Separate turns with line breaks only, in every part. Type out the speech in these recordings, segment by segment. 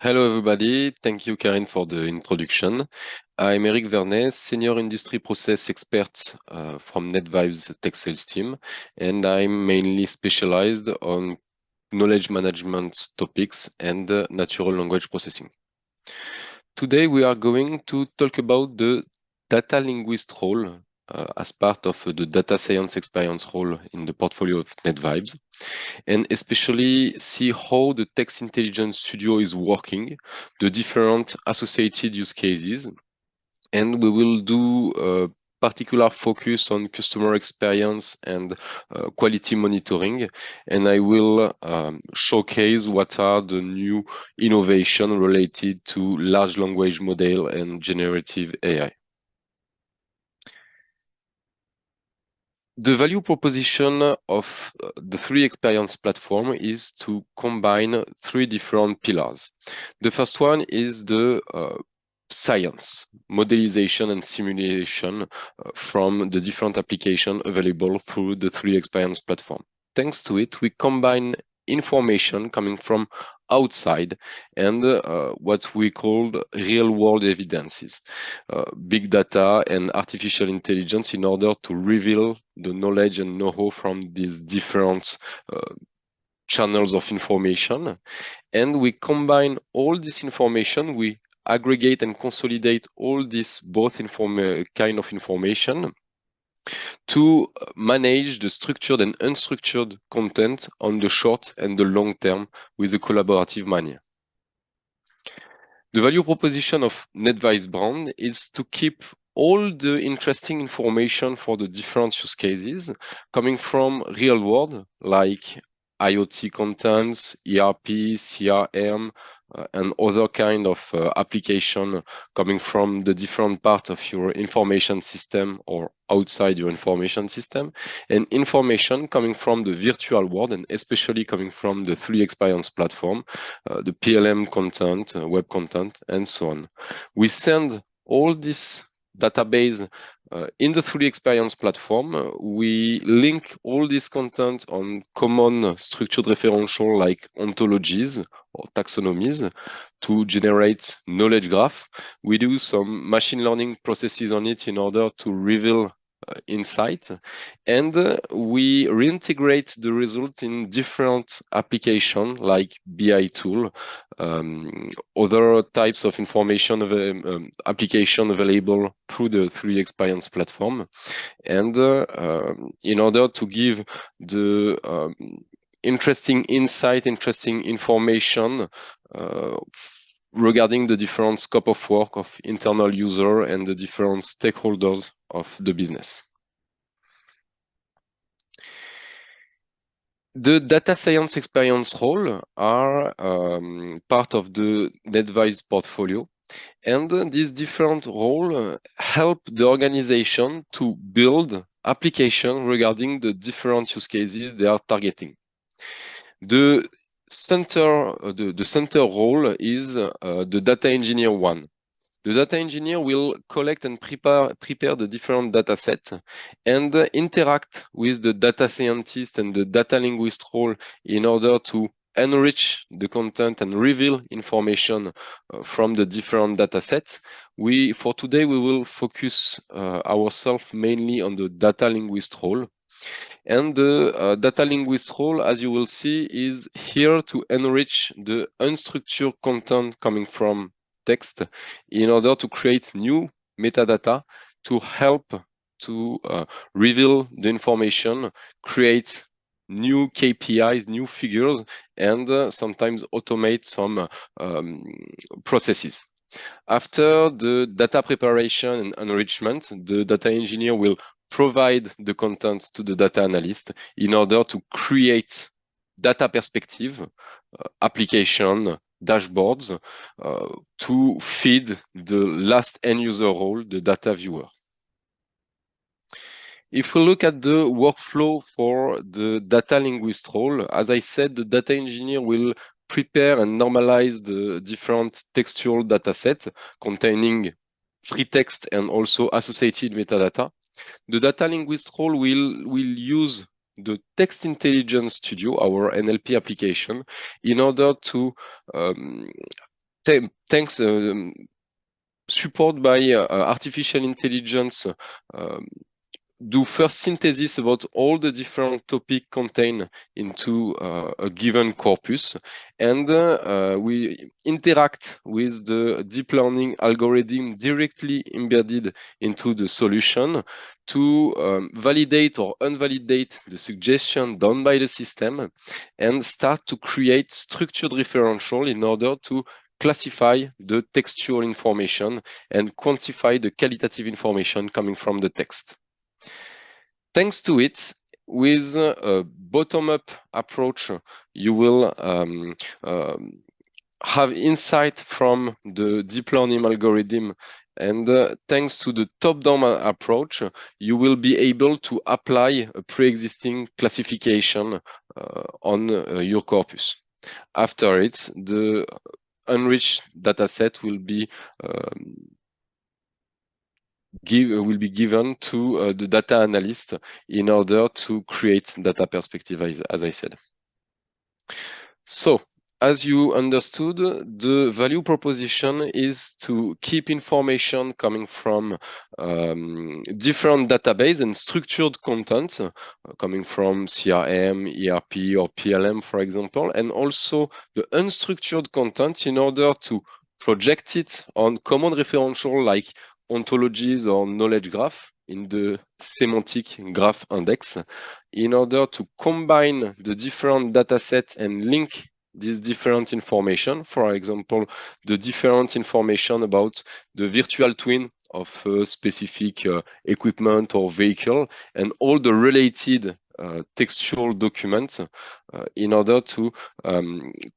Hello everybody, thank you Karin for the introduction. I'm Eric Vernet, Senior Industry Process Expert from NetVibe's Tech Sales team, and I'm mainly specialized on knowledge management topics and natural language processing. Today we are going to talk about the data linguist role as part of the data science experience role in the portfolio of NetVibes, and especially see how the text intelligence studio is working, the different associated use cases, and we will do a particular focus on customer experience and quality monitoring, and I will showcase what are the new innovation related to large language model and generative AI. The value proposition of the three experience platform is to combine three different pillars. The first one is the science, modelization and simulation from the different applications available through the three experience platform. Thanks to it, we combine information coming from outside and what we call real world evidences, big data and artificial intelligence in order to reveal the knowledge and know-how from these different channels of information. And we combine all this information, we aggregate and consolidate all this both kind of information to manage the structured and unstructured content on the short and the long term with a collaborative manner. The value proposition of NetVice brand is to keep all the interesting information for the different use cases coming from real world, like IoT contents, ERP, CRM, and other kind of application coming from the different part of your information system or outside your information system, and information coming from the virtual world, and especially coming from the three experience platform, the PLM content, web content, and so on. We send all this database in the 3D Experience platform. We link all this content on common structured referential like ontologies or taxonomies to generate knowledge graph. We do some machine learning processes on it in order to reveal insight, and we reintegrate the result in different application like BI tool, other types of information application available through the 3D Experience platform, and in order to give the interesting insight, interesting information regarding the different scope of work of internal user and the different stakeholders of the business. The data science experience role are part of the NetVice portfolio, and these different roles help the organization to build application regarding the different use cases they are targeting. The center role is the data engineer one. The data engineer will collect and prepare the different data sets and interact with the data scientist and the data linguist role in order to enrich the content and reveal information from the different data sets. For today, we will focus ourselves mainly on the data linguist role. And the data linguist role, as you will see, is here to enrich the unstructured content coming from text in order to create new metadata to help to reveal the information, create new KPIs, new figures, and sometimes automate some processes. After the data preparation and enrichment, the data engineer will provide the content to the data analyst in order to create data perspective, application, dashboards to feed the last end user role, the data viewer. If we look at the workflow for the data linguist role, as I said, the data engineer will prepare and normalize the different textual data sets containing free text and also associated metadata. The data linguist role will use the Text Intelligence Studio, our NLP application, in order to thanks support by artificial intelligence do first synthesis about all the different topics contained into a given corpus, and we interact with the deep learning algorithm directly embedded into the solution to validate or invalidate the suggestion done by the system and start to create structured referential in order to classify the textual information and quantify the qualitative information coming from the text. Thanks to it, with a bottom-up approach, you will have insight from the deep learning algorithm, and thanks to the top-down approach, you will be able to apply a pre-existing classification on your corpus. After it, the enriched dataset will be given to the data analyst in order to create data perspective, as I said. So, as you understood, the value proposition is to keep information coming from different database and structured content coming from CRM, ERP, or PLM, for example, and also the unstructured content in order to project it on common referential like ontologies or knowledge graph in the semantic graph index in order to combine the different datasets and link these different information. For example, the different information about the virtual twin of a specific equipment or vehicle and all the related textual documents in order to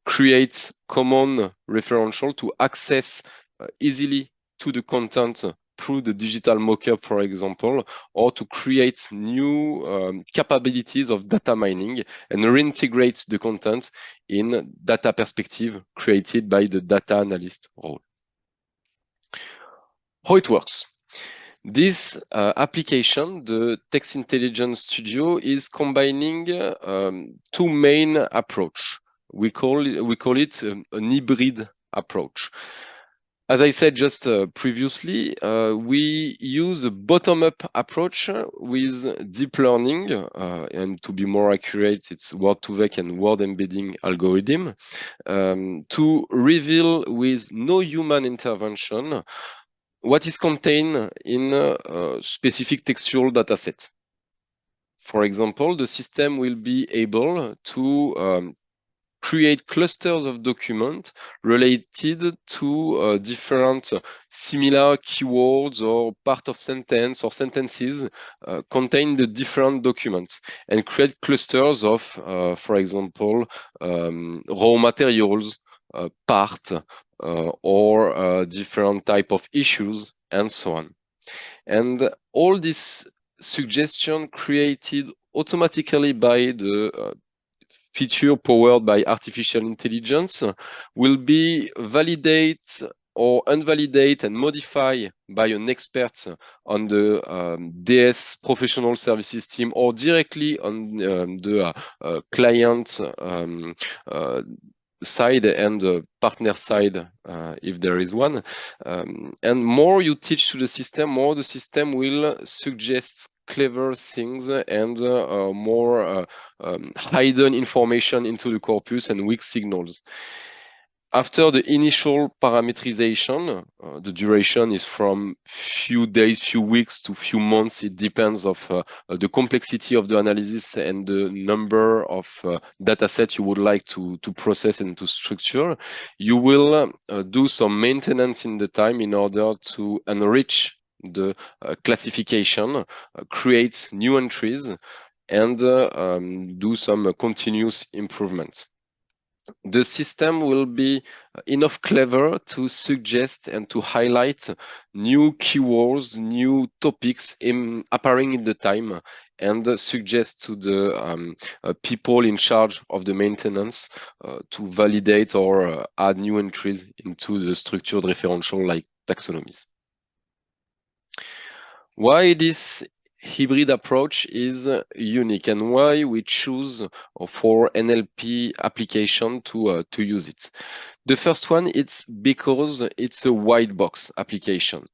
create common referential to access easily to the content through the digital mockup, for example, or to create new capabilities of data mining and reintegrate the content in data perspective created by the data analyst role. How it works. This application, the Text Intelligence Studio, is combining two main approach. We call it an hybrid approach. As I said just previously, we use a bottom-up approach with deep learning, and to be more accurate, it's word-to-vec and word embedding algorithm, to reveal with no human intervention what is contained in a specific textual dataset. For example, the system will be able to create clusters of documents related to different similar keywords or part of sentence or sentences contain the different documents and create clusters of, for example, raw materials, part, or different type of issues, and so on. And all this suggestion created automatically by the feature powered by artificial intelligence will be validate or invalidate and modify by an expert on the DS professional services team or directly on the client side and the partner side, if there is one. And more you teach to the system, more the system will suggest clever things and more hidden information into the corpus and weak signals. After the initial parameterization, the duration is from few days, few weeks to few months. It depends of the complexity of the analysis and the number of data sets you would like to process and to structure. You will do some maintenance in the time in order to enrich the classification, create new entries, and do some continuous improvement. The system will be enough clever to suggest and to highlight new keywords, new topics appearing in the time, and suggest to the people in charge of the maintenance to validate or add new entries into the structured referential like taxonomies. Why this hybrid approach is unique and why we choose for NLP application to use it. The first one, it's because it's a white box application.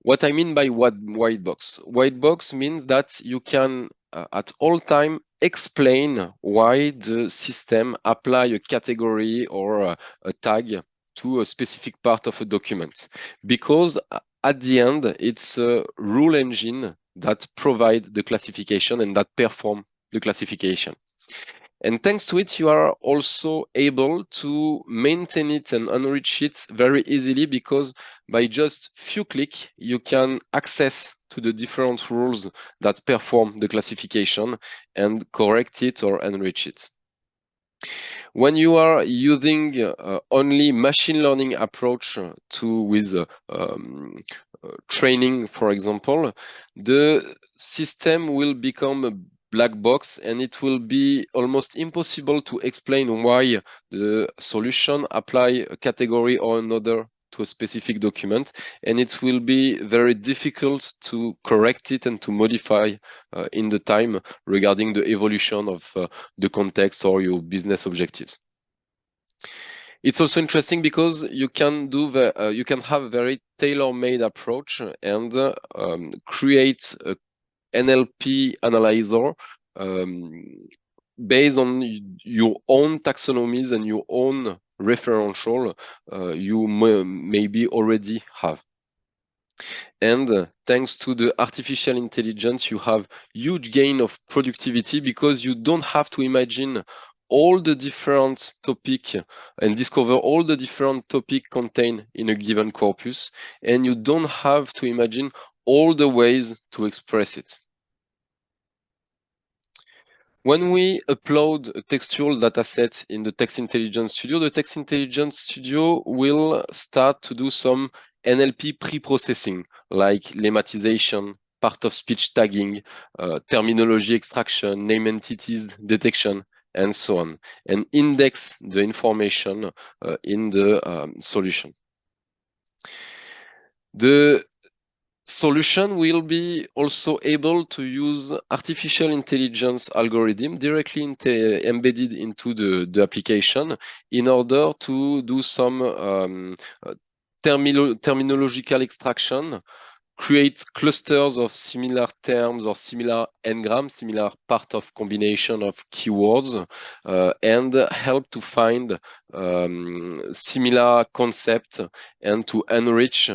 What I mean by white box? White box means that you can at all time explain why the system apply a category or a tag to a specific part of a document. Because at the end, it's a rule engine that provide the classification and that perform the classification. And thanks to it, you are also able to maintain it and enrich it very easily because by just few clicks, you can access to the different rules that perform the classification and correct it or enrich it. When you are using only machine learning approach with training, for example, the system will become a black box and it will be almost impossible to explain why the solution apply a category or another to a specific document, and it will be very difficult to correct it and to modify in the time regarding the evolution of the context or your business objectives. It's also interesting because you can you can have a very tailor-made approach and create a NLP analyzer um, based on your own taxonomies and your own referential you maybe already have. And thanks to the artificial intelligence, you have huge gain of productivity because you don't have to imagine all the different topic and discover all the different topic contained in a given corpus. And you don't have to imagine all the ways to express it. When we upload a textual dataset in the Text Intelligence Studio, the Text Intelligence Studio will start to do some NLP pre-processing, like lemmatization, part of speech tagging, terminology extraction, name entities detection, and so on, and index the information in the solution. The solution will be also able to use artificial intelligence algorithm directly embedded into the application in order to do some terminological extraction, create clusters of similar terms or similar n-grams, similar part of combination of keywords, and help to find similar concept and to enrich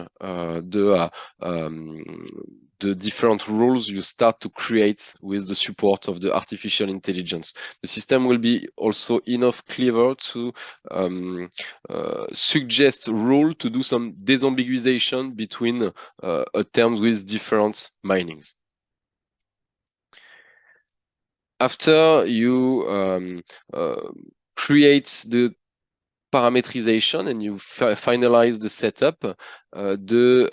the different rules you start to create with the support of the artificial intelligence. The system will be also enough clever to suggest rule to do some disambiguation between terms with different meanings. After you create the parametrization and you finalize the setup, the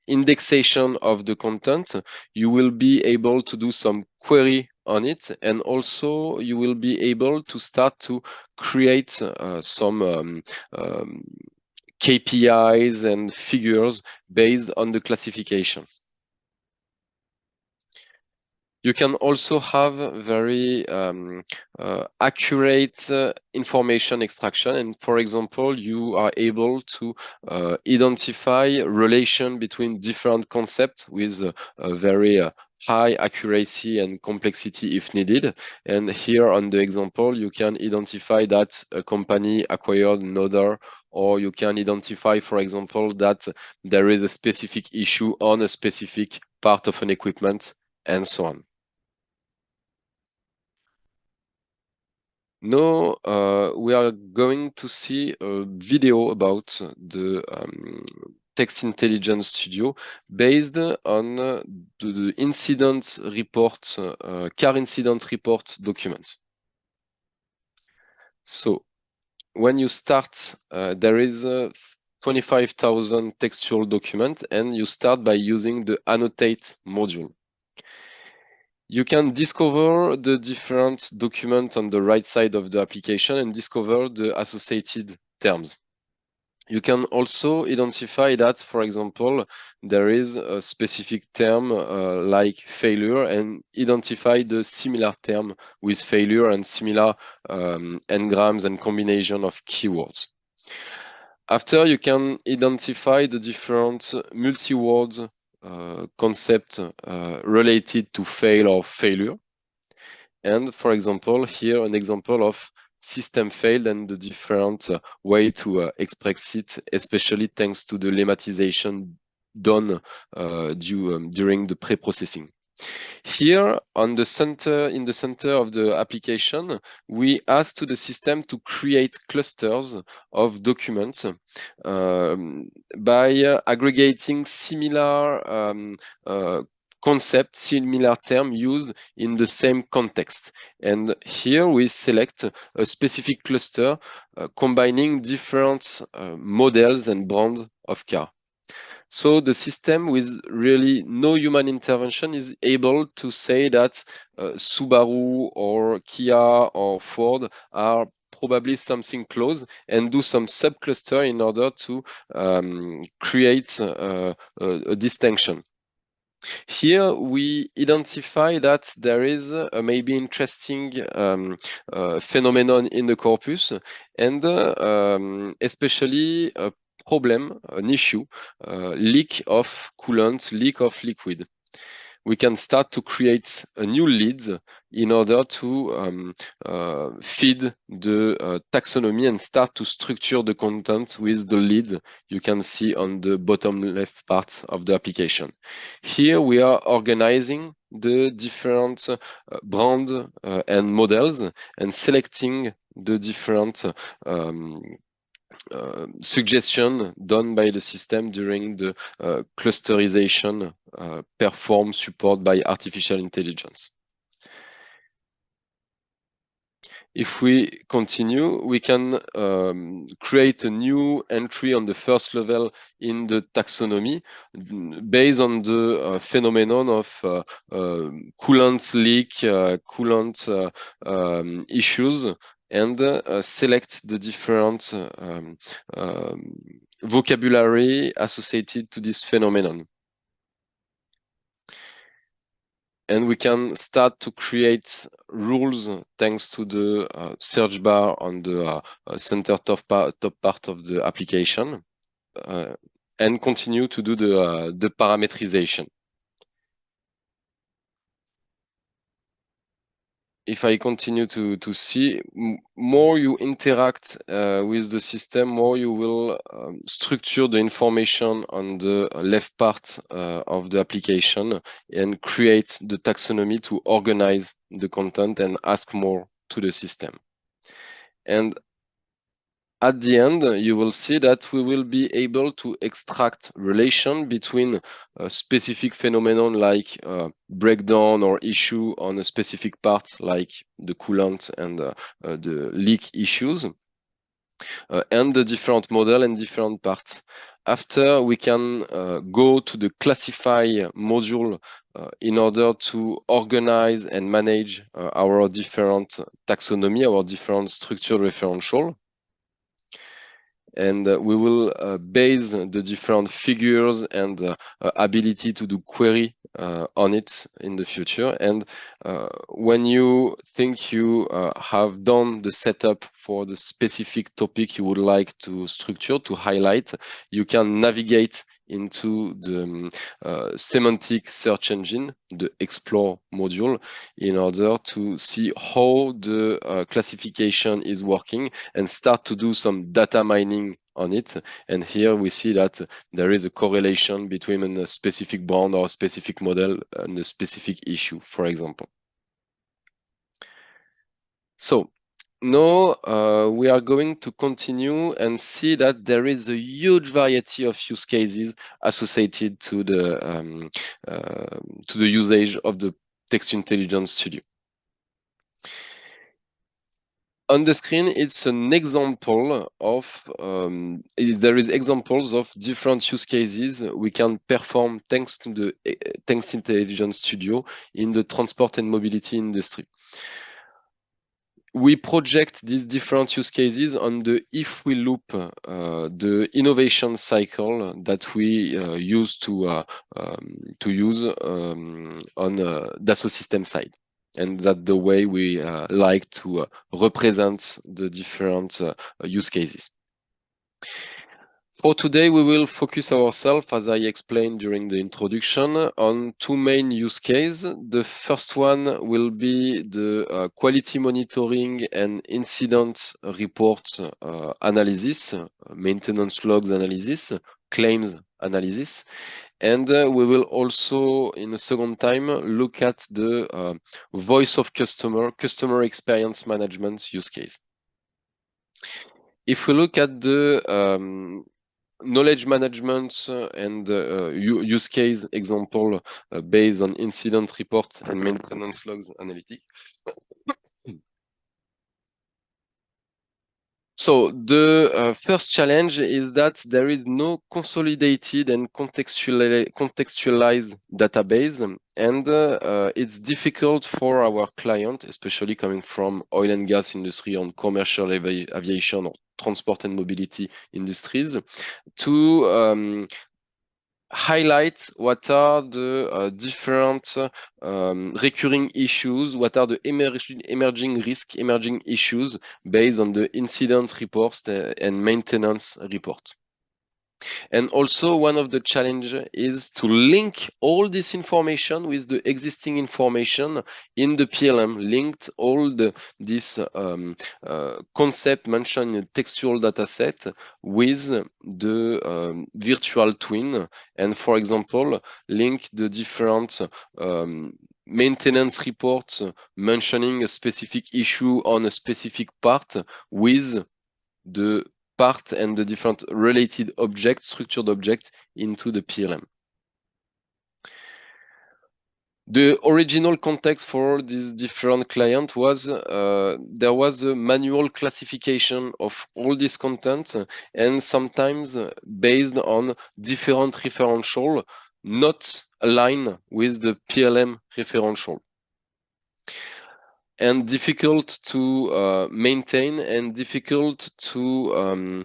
indexation of the content, you will be able to do some query on it, and also you will be able to start to create some KPIs and figures based on the classification. You can also have very accurate information extraction. And for example, you are able to identify relation between different concepts with a very high accuracy and complexity if needed. And here on the example, you can identify that a company acquired another, or you can identify, for example, that there is a specific issue on a specific part of an equipment, and so on. Now, we are going to see a video about the Text Intelligence Studio based on the incident report, car incident report document. So, when you start, there is a 25,000 textual document, and you start by using the annotate module. You can discover the different documents on the right side of the application and discover the associated terms. You can also identify that, for example, there is a specific term like failure, and identify the similar term with failure and similar n-grams and combination of keywords. After, you can identify the different multi-word concept related to fail or failure. And for example, here an example of system failed and the different way to express it, especially thanks to the lemmatization done during the pre-processing. Here on the center, in the center of the application, we ask to the system to create clusters of documents by aggregating similar concept, similar term used in the same context. And here we select a specific cluster combining different models and brands of car. So the system with really no human intervention is able to say that Subaru or Kia or Ford are probably something close, and do some subcluster in order to create a distinction. Here we identify that there is a maybe interesting phenomenon in the corpus, and especially a problem, an issue, leak of coolant, leak of liquid. We can start to create a new lead in order to feed the taxonomy and start to structure the content with the lead you can see on the bottom left part of the application. Here we are organizing the different brand and models and selecting the different suggestion done by the system during the clusterization performed support by artificial intelligence. If we continue, we can create a new entry on the first level in the taxonomy based on the phenomenon of coolant leak, coolant issues, and select the different vocabulary associated to this phenomenon. And we can start to create rules thanks to the search bar on the center top part of the application, and continue to do the parametrization. If I continue to see, more you interact with the system, more you will structure the information on the left part of the application and create the taxonomy to organize the content and ask more to the system. And at the end, you will see that we will be able to extract relation between a specific phenomenon like breakdown or issue on a specific part like the coolant and the leak issues, and the different model and different parts. After, we can go to the classify module in order to organize and manage our different taxonomy, our different structured referential. And we will base the different figures and ability to do query on it in the future. And when you think you have done the setup for the specific topic you would like to structure, to highlight, you can navigate into the semantic search engine, the explore module, in order to see how the classification is working and start to do some data mining on it. And here we see that there is a correlation between a specific brand or a specific model and a specific issue, for example. So now we are going to continue and see that there is a huge variety of use cases associated to the usage of the Text Intelligence Studio. On the screen, it's an example of, there is examples of different use cases we can perform thanks to the Text Intelligence Studio in the transport and mobility industry. we project these different use cases on the if we loop, the innovation cycle that we use to use on Dassault system side. And that's the way we like to represent the different use cases. For today, we will focus ourselves, as I explained during the introduction, on two main use cases. The first one will be the quality monitoring and incident report analysis, maintenance logs analysis, claims analysis. And we will also, in a second time, look at the voice of customer experience management use case. If we look at the knowledge management and use case example based on incident reports and maintenance logs analytics. So the first challenge is that there is no consolidated and contextualized database, and it's difficult for our client, especially coming from oil and gas industry on commercial aviation or transport and mobility industries, to highlight what are the different recurring issues, what are the emerging risk, emerging issues based on the incident reports and maintenance reports. And also one of the challenges is to link all this information with the existing information in the PLM, linked all this concept mentioned in the textual dataset with the virtual twin. And for example, link the different maintenance reports mentioning a specific issue on a specific part with the part and the different related objects, structured objects into the PLM. The original context for this different client was there was a manual classification of all this content and sometimes based on different referential, not aligned with the PLM referential, and difficult to maintain and difficult to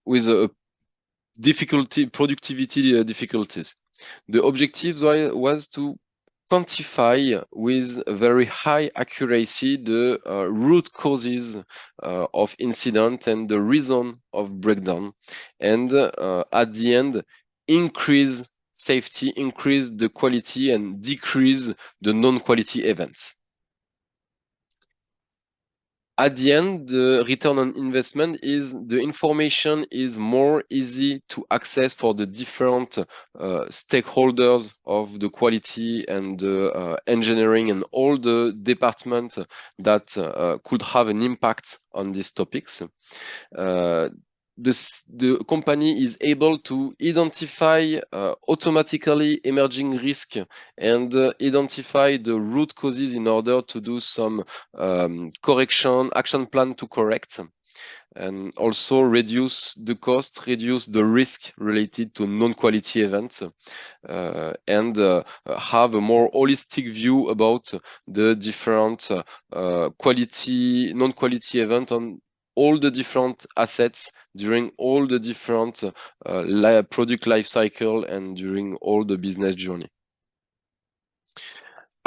with a productivity difficulties. The objective was to quantify with very high accuracy the root causes of incident and the reason of breakdown, and at the end increase safety, increase the quality, and decrease the non-quality events. At the end, the return on investment is the information is more easy to access for the different stakeholders of the quality and the engineering and all the departments that could have an impact on these topics. The company is able to identify automatically emerging risk and identify the root causes in order to do some correction, action plan to correct, and also reduce the cost, reduce the risk related to non-quality events, and have a more holistic view about the different quality, non-quality event on all the different assets during all the different product life cycle and during all the business journey.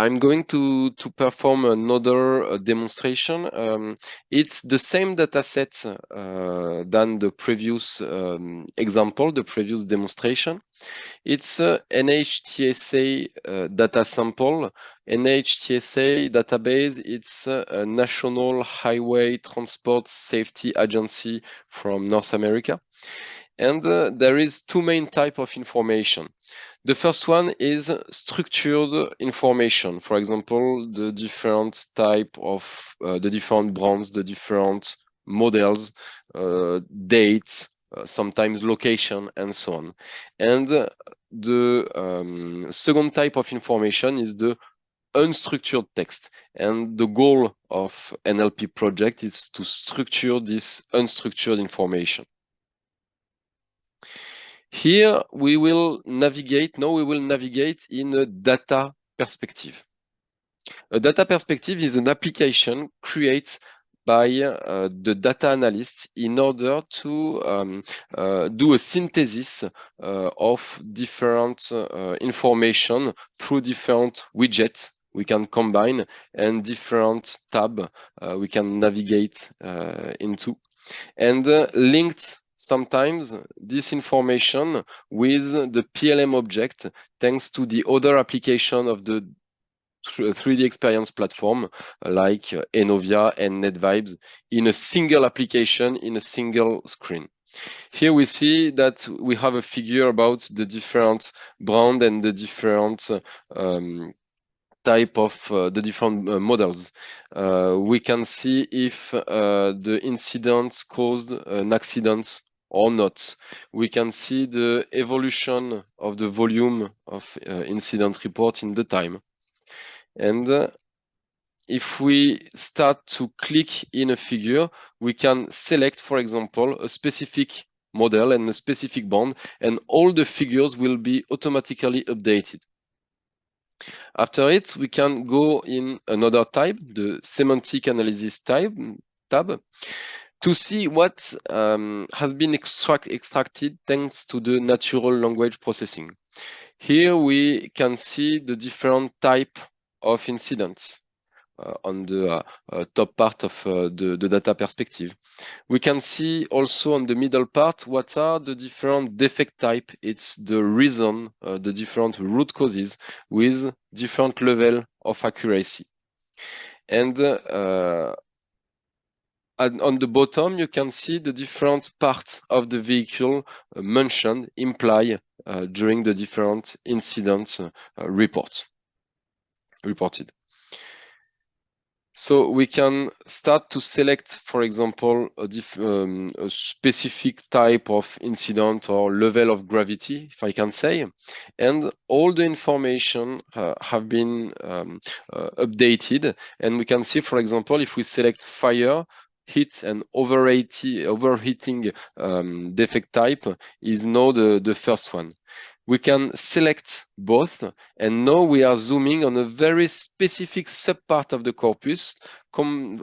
I'm going to perform another demonstration. It's the same data set than the previous example, the previous demonstration. It's an NHTSA data sample. NHTSA database, it's a National Highway Transport Safety Agency from North America. And there is two main types of information. The first one is structured information. For example, the different type of the different brands, the different models, dates, sometimes location, and so on. And the second type of information is the unstructured text. And the goal of NLP project is to structure this unstructured information. Here we will navigate in a data perspective. A data perspective is an application created by the data analyst in order to do a synthesis of different information through different widgets we can combine and different tabs we can navigate into, and linked sometimes this information with the PLM object thanks to the other application of the 3D experience platform like Enovia and NetVibes in a single application, in a single screen. Here we see that we have a figure about the different brand and the different type of the different models. We can see if the incidents caused an accident or not. We can see the evolution of the volume of incident report in the time. And if we start to click in a figure, we can select, for example, a specific model and a specific bond, and all the figures will be automatically updated. After it, we can go in another tab, the semantic analysis tab, to see what has been extracted thanks to the natural language processing. Here we can see the different type of incidents on the top part of the data perspective. We can see also on the middle part what are the different defect type. It's the reason, the different root causes with different level of accuracy. And on the bottom, you can see the different parts of the vehicle mentioned, implied during the different incidents reported. So we can start to select, for example, a specific type of incident or level of gravity, if I can say, and all the information have been updated. And we can see, for example, if we select fire, heat and overheating defect type is now the first one. We can select both, and now we are zooming on a very specific subpart of the corpus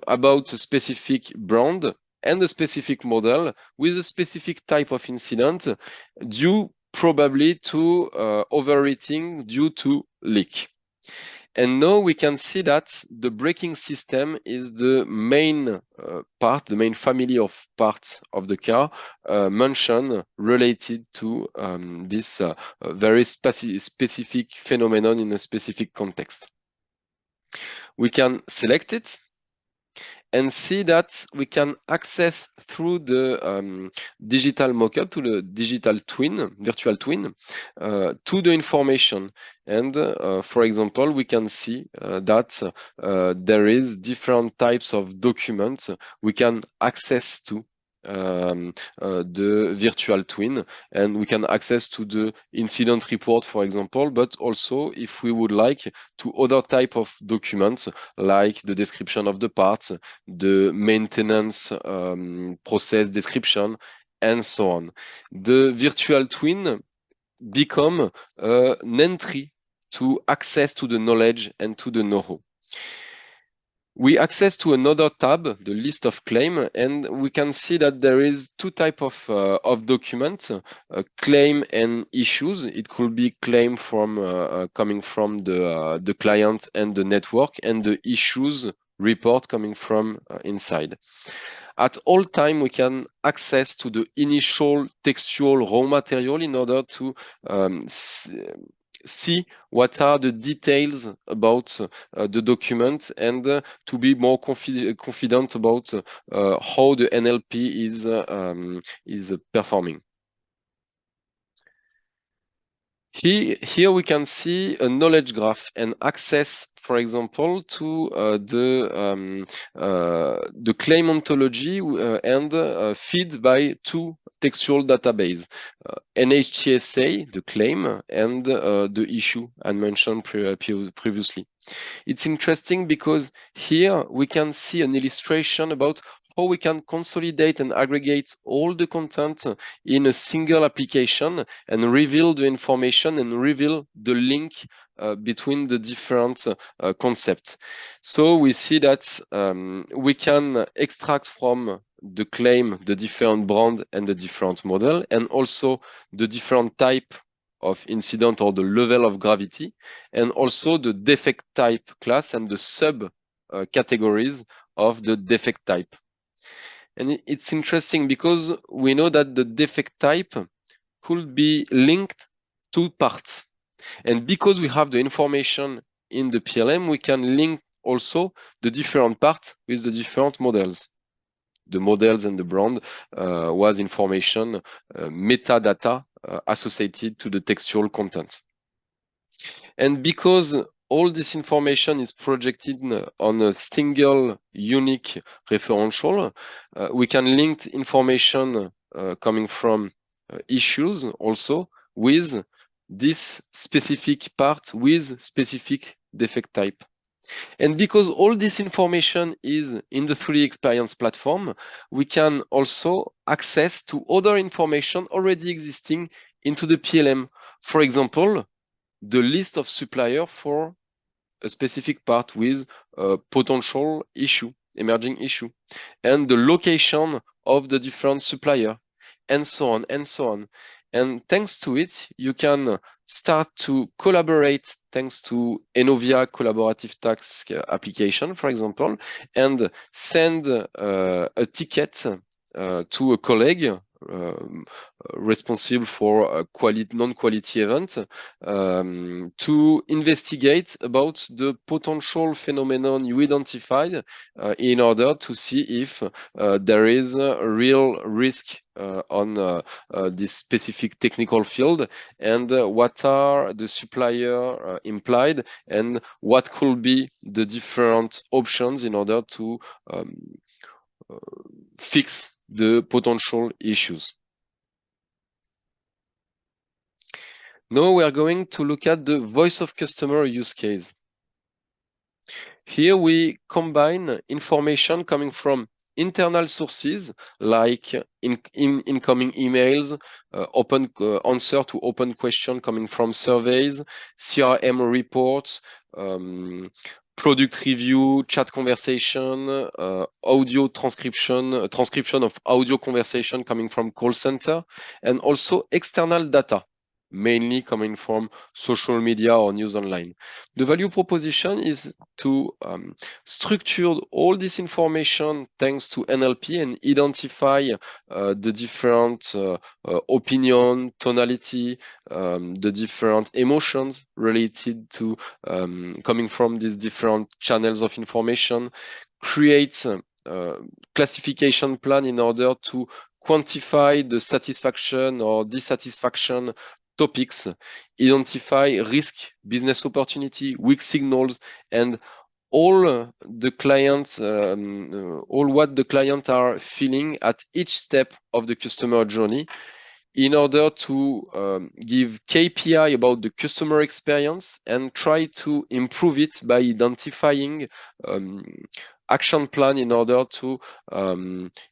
about a specific brand and a specific model with a specific type of incident due probably to overheating due to leak. And now we can see that the braking system is the main part, the main family of parts of the car mentioned related to this very specific phenomenon in a specific context. We can select it and see that we can access through the digital mockup, to the digital twin, virtual twin, to the information. And for example, we can see that there is different types of documents we can access to the virtual twin, and we can access to the incident report, for example, but also if we would like to other type of documents like the description of the parts, the maintenance process description, and so on. The virtual twin become an entry to access to the knowledge and to the know-how. We access to another tab, the list of claim, and we can see that there is two types of documents, claim and issues. It could be claim from coming from the client and the network, and the issues report coming from inside. At all time, we can access to the initial textual raw material in order to see what are the details about the document and to be more confident about how the NLP is performing. Here we can see a knowledge graph and access, for example, to the claim ontology and feed by two textual database, NHTSA, the claim, and the issue I mentioned previously. It's interesting because here we can see an illustration about how we can consolidate and aggregate all the content in a single application and reveal the information and reveal the link between the different concepts. So we see that we can extract from the claim the different brand and the different model, and also the different type of incident or the level of gravity, and also the defect type class and the sub categories of the defect type. And it's interesting because we know that the defect type could be linked to parts. And because we have the information in the PLM, we can link also the different parts with the different models. The models and the brand was information, metadata associated to the textual content. And because all this information is projected on a single unique referential, we can link information coming from issues also with this specific part with specific defect type. And because all this information is in the 3D Experience platform, we can also access to other information already existing into the PLM. For example, the list of supplier for a specific part with a potential issue, emerging issue, and the location of the different supplier, and so on and so on. And thanks to it, you can start to collaborate thanks to Enovia collaborative task application, for example, and send a ticket to a colleague responsible for a non-quality event to investigate about the potential phenomenon you identified in order to see if there is a real risk on this specific technical field, and what are the supplier implied, and what could be the different options in order to fix the potential issues. Now we are going to look at the voice of customer use case. Here we combine information coming from internal sources like incoming emails, open answer to open question coming from surveys, CRM reports, product review, chat conversation, audio transcription, transcription of audio conversation coming from call center, and also external data, mainly coming from social media or news online. The value proposition is to structure all this information thanks to NLP and identify the different opinion, tonality, the different emotions related to coming from these different channels of information, create classification plan in order to quantify the satisfaction or dissatisfaction topics, identify risk, business opportunity, weak signals, and all the clients, all what the clients are feeling at each step of the customer journey, in order to give KPI about the customer experience and try to improve it by identifying action plan in order to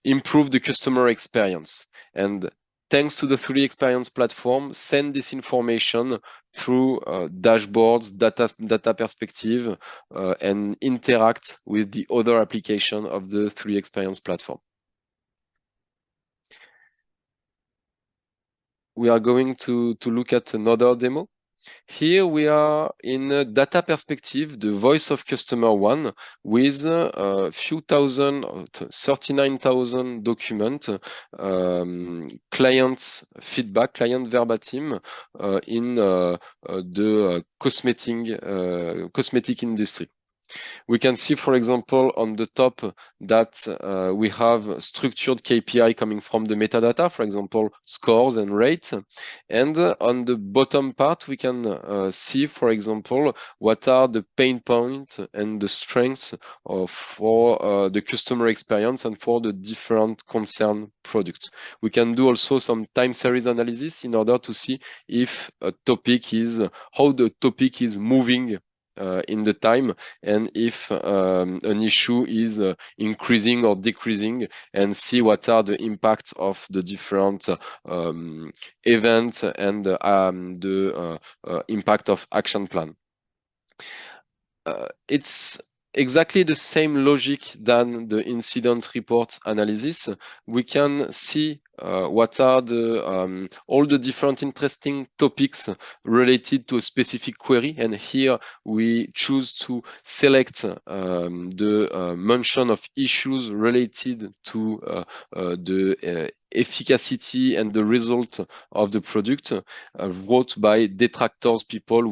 improve the customer experience. And thanks to the 3D Experience platform, send this information through dashboards, data perspective, and interact with the other application of the 3D Experience platform. We are going to look at another demo. Here we are in a data perspective, the voice of customer one, with a few thousand, 39,000 document, clients feedback, client verbatim in the cosmetic industry. We can see, for example, on the top that we have structured KPI coming from the metadata, for example, scores and rates. And on the bottom part, we can see, for example, what are the pain points and the strengths for the customer experience and for the different concerned products. We can do also some time series analysis in order to see if a topic is, how the topic is moving in the time, and if an issue is increasing or decreasing, and see what are the impacts of the different events and the impact of action plan. It's exactly the same logic than the incident report analysis. We can see what are all the different interesting topics related to a specific query, and here we choose to select the mention of issues related to the efficacy and the result of the product wrote by detractors, people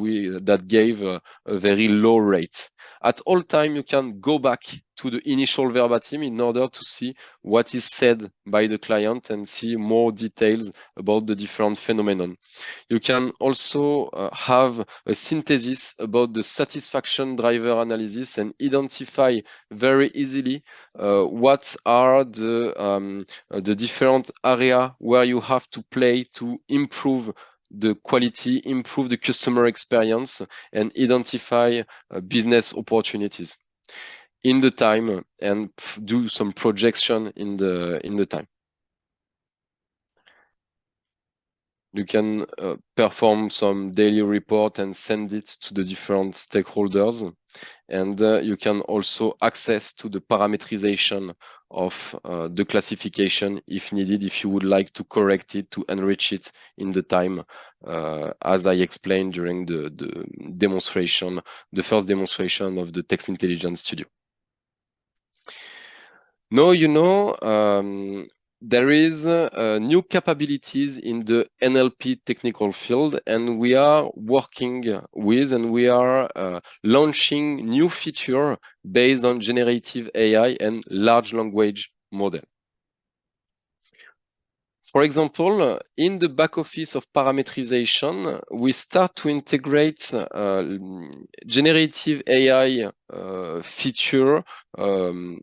that gave a very low rate. At all time, you can go back to the initial verbatim in order to see what is said by the client and see more details about the different phenomenon. You can also have a synthesis about the satisfaction driver analysis and identify very easily what are the different area where you have to play to improve the quality, improve the customer experience, and identify business opportunities in the time and do some projection in the time. You can perform some daily report and send it to the different stakeholders. And you can also access to the parameterization of the classification if needed, if you would like to correct it, to enrich it in the time, as I explained during the demonstration, the first demonstration of the Text Intelligence Studio. Now, there is new capabilities in the NLP technical field, and we are working with and we are launching new feature based on generative AI and large language model. For example, in the back office of parameterization, we start to integrate generative AI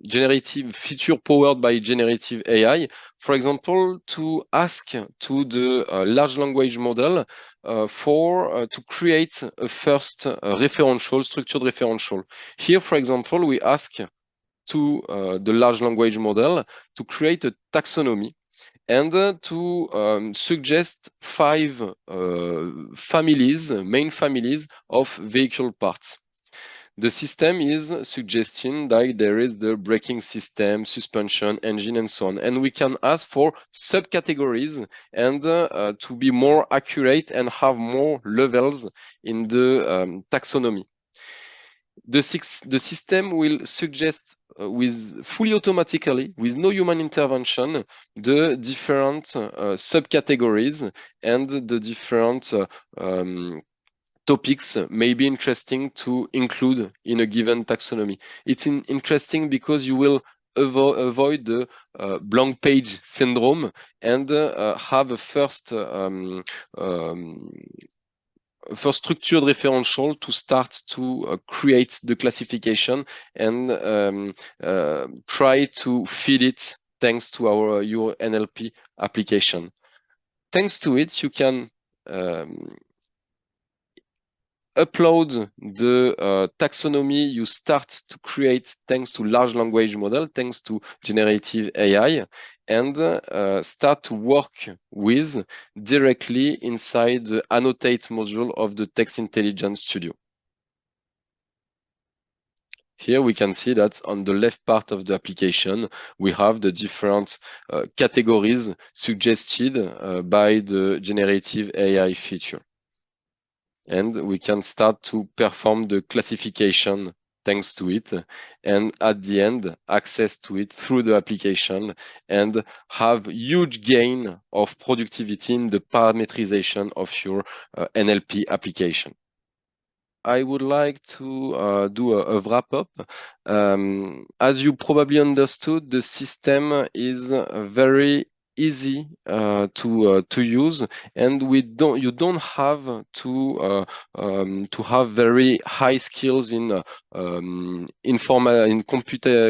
generative feature powered by generative AI. For example, to ask to the large language model to create a first referential, structured referential. Here, for example, we ask to the large language model to create a taxonomy and to suggest 5 main families of vehicle parts. The system is suggesting that there is the braking system, suspension, engine, and so on. And we can ask for subcategories and to be more accurate and have more levels in the taxonomy. The system will suggest with fully automatically, with no human intervention, the different subcategories and the different topics may be interesting to include in a given taxonomy. It's interesting because you will avoid the blank page syndrome and have a first structured referential to start to create the classification and try to feed it thanks to your NLP application. Thanks to it, you can upload the taxonomy you start to create thanks to large language model, thanks to generative AI, and start to work with directly inside the annotate module of the Text Intelligence Studio. Here we can see that on the left part of the application, we have the different categories suggested by the generative AI feature. And we can start to perform the classification thanks to it, and at the end, access to it through the application and have huge gain of productivity in the parameterization of your NLP application. I would like to do a wrap up. As you probably understood, the system is very easy to use, and you don't have to have very high skills in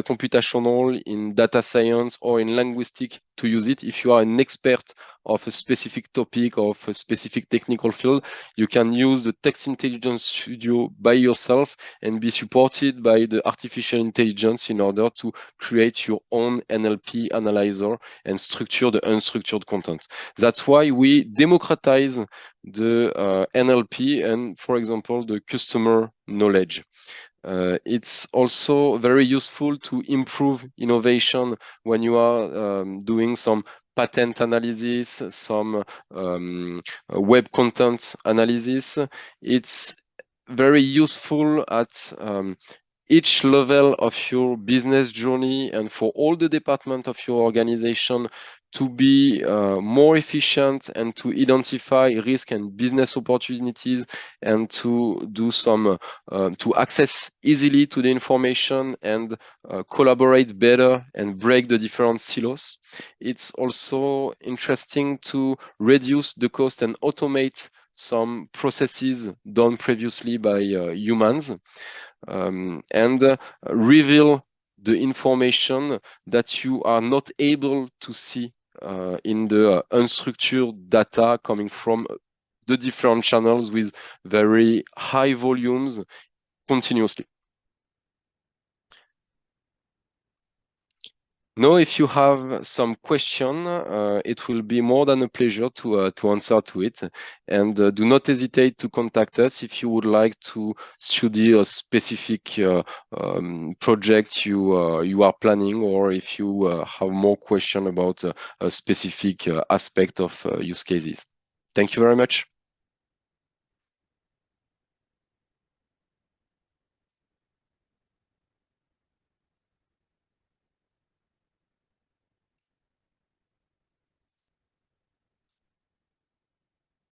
computational, in data science, or in linguistic to use it. If you are an expert of a specific topic, of a specific technical field, you can use the Text Intelligence Studio by yourself and be supported by the artificial intelligence in order to create your own NLP analyzer and structure the unstructured content. That's why we democratize the NLP and, for example, the customer knowledge. It's also very useful to improve innovation when you are doing some patent analysis, some web content analysis. It's very useful at each level of your business journey and for all the departments of your organization to be more efficient and to identify risk and business opportunities and to do some to access easily to the information and collaborate better and break the different silos. It's also interesting to reduce the cost and automate some processes done previously by humans and reveal the information that you are not able to see in the unstructured data coming from the different channels with very high volumes continuously. Now, if you have some question, it will be more than a pleasure to answer to it. And do not hesitate to contact us if you would like to study a specific project you are planning, or if you have more question about a specific aspect of use cases. Thank you very much.